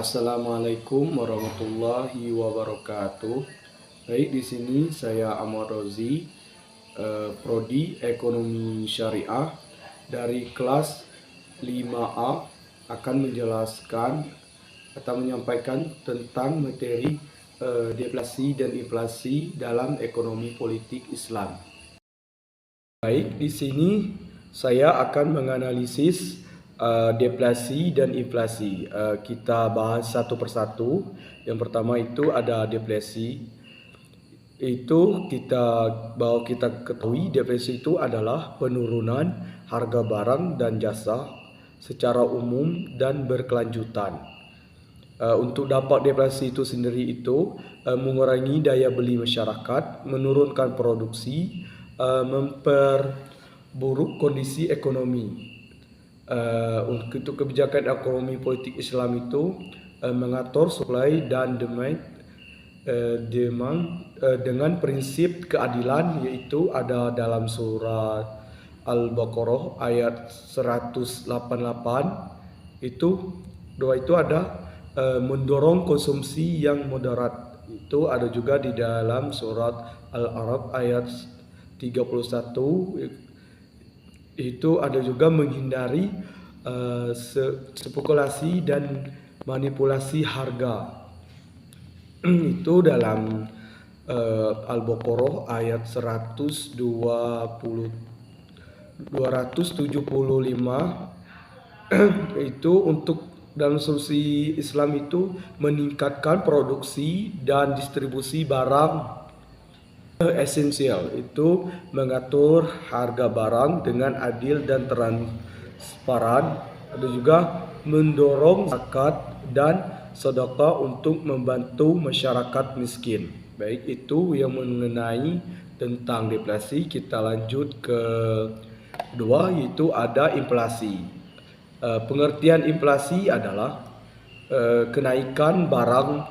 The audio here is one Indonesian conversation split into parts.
Assalamualaikum warahmatullahi wabarakatuh. Baik, di sini saya Ahmad Rozi, Prodi Ekonomi Syariah dari kelas 5A akan menjelaskan atau menyampaikan tentang materi deflasi dan inflasi dalam ekonomi politik Islam. Baik, di sini saya akan menganalisis deflasi dan inflasi. Kita bahas satu persatu. Yang pertama itu ada deflasi. Itu kita ketahui deflasi itu adalah penurunan harga barang dan jasa secara umum dan berkelanjutan. Untuk dampak deflasi itu sendiri itu mengurangi daya beli masyarakat, menurunkan produksi, memperburuk kondisi ekonomi. Untuk kebijakan ekonomi politik Islam itu mengatur supply dan demand dengan prinsip keadilan, yaitu ada dalam surat Al-Baqarah ayat 188. Itu ada mendorong konsumsi yang moderat. Itu ada juga di dalam surat Al-A'raf ayat 31. Itu ada juga menghindari spekulasi dan manipulasi harga. Itu dalam Al-Baqarah ayat 275. Itu untuk dalam solusi Islam itu meningkatkan produksi dan distribusi barang esensial, itu mengatur harga barang dengan adil dan transparan. Ada juga mendorong zakat dan sedekah untuk membantu masyarakat miskin. Baik, itu yang mengenai tentang deflasi. Kita lanjut ke kedua, yaitu ada inflasi. Pengertian inflasi adalah kenaikan barang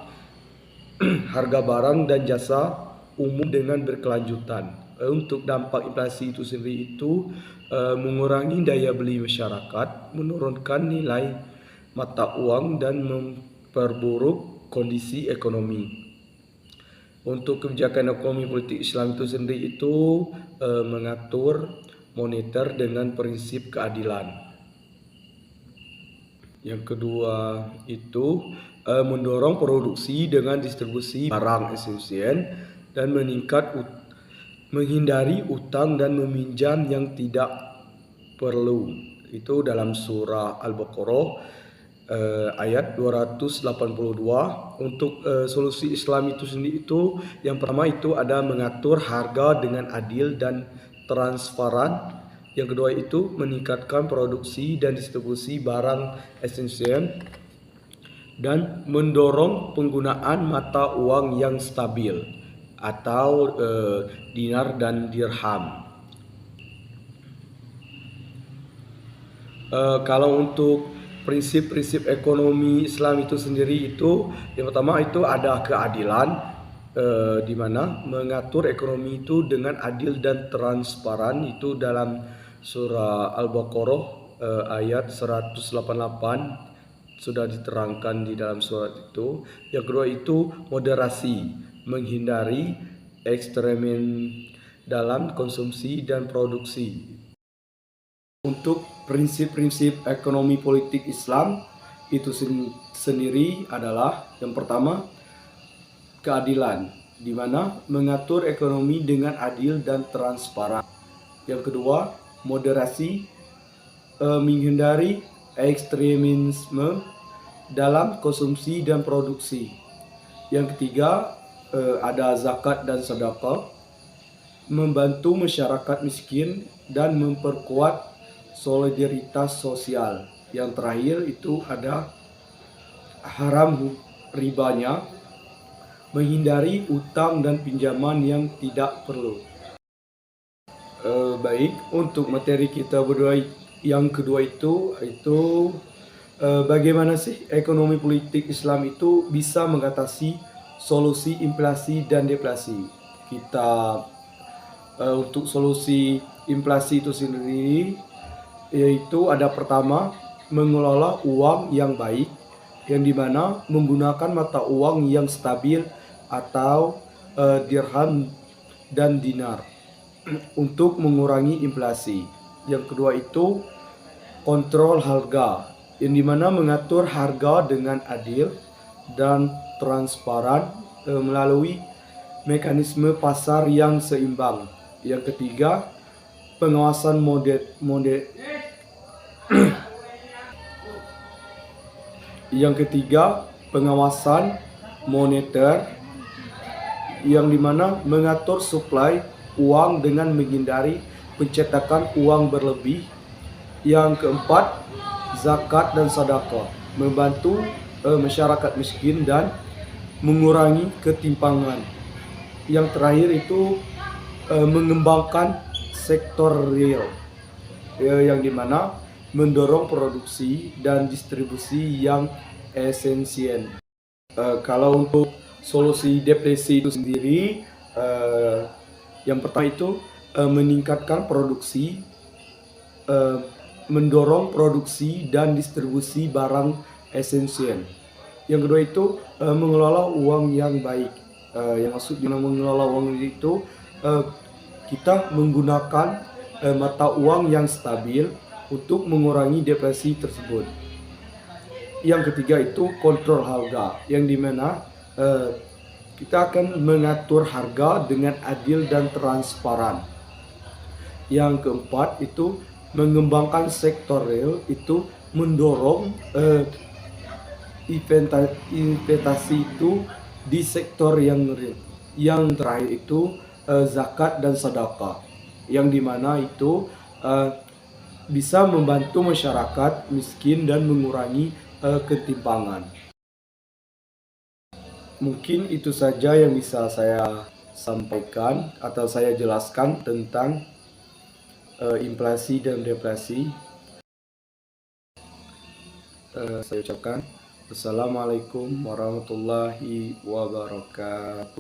harga barang dan jasa umum dengan berkelanjutan. Untuk dampak inflasi itu sendiri itu mengurangi daya beli masyarakat, menurunkan nilai mata uang dan memperburuk kondisi ekonomi. Untuk kebijakan ekonomi politik Islam itu sendiri itu mengatur moneter dengan prinsip keadilan. Yang kedua itu mendorong produksi dengan distribusi barang esensial dan menghindari utang dan meminjam yang tidak perlu. Itu dalam surah Al-Baqarah ayat 282. Untuk solusi Islam itu sendiri itu yang pertama itu ada mengatur harga dengan adil dan transparan. Yang kedua itu meningkatkan produksi dan distribusi barang esensial dan mendorong penggunaan mata uang yang stabil atau dinar dan dirham. Kalau untuk prinsip-prinsip ekonomi Islam itu sendiri itu yang pertama itu ada keadilan, di mana mengatur ekonomi itu dengan adil dan transparan. Itu dalam surah Al-Baqarah ayat 188 sudah diterangkan di dalam surat itu. Yang kedua itu moderasi, menghindari ekstremisme dalam konsumsi dan produksi. Untuk prinsip-prinsip ekonomi politik Islam itu sendiri adalah yang pertama keadilan, di mana mengatur ekonomi dengan adil dan transparan. Yang kedua moderasi, menghindari ekstremisme dalam konsumsi dan produksi. Yang ketiga ada zakat dan sedekah, membantu masyarakat miskin dan memperkuat solidaritas sosial. Yang terakhir itu ada haram ribanya, menghindari utang dan pinjaman yang tidak perlu. Baik, untuk materi kita berdua yang kedua itu bagaimana sih ekonomi politik Islam itu bisa mengatasi solusi inflasi dan deflasi. Untuk solusi inflasi itu sendiri yaitu ada pertama mengelola uang yang baik, yang dimana menggunakan mata uang yang stabil atau dirham dan dinar untuk mengurangi inflasi. Yang kedua itu kontrol harga, yang dimana mengatur harga dengan adil dan transparan melalui mekanisme pasar yang seimbang. Yang ketiga, pengawasan pengawasan moneter, yang dimana mengatur suplai uang dengan menghindari pencetakan uang berlebih. Yang keempat, zakat dan sedekah, membantu masyarakat miskin dan mengurangi ketimpangan. Yang terakhir itu mengembangkan sektor real, yang dimana mendorong produksi dan distribusi yang esensial. Kalau untuk solusi depresi itu sendiri, yang pertama itu meningkatkan produksi, mendorong produksi dan distribusi barang esensial. Yang kedua itu mengelola uang yang baik. Yang maksudnya mengelola uang itu kita menggunakan mata uang yang stabil untuk mengurangi depresi tersebut. Yang ketiga itu kontrol harga, yang dimana kita akan mengatur harga dengan adil dan transparan. Yang keempat itu mengembangkan sektor real, itu mendorong investasi itu di sektor yang real. Yang terakhir itu zakat dan sedekah, yang dimana itu bisa membantu masyarakat miskin dan mengurangi ketimpangan. Mungkin itu saja yang bisa saya sampaikan atau saya jelaskan tentang inflasi dan depresi. Saya ucapkan Assalamualaikum warahmatullahi wabarakatuh.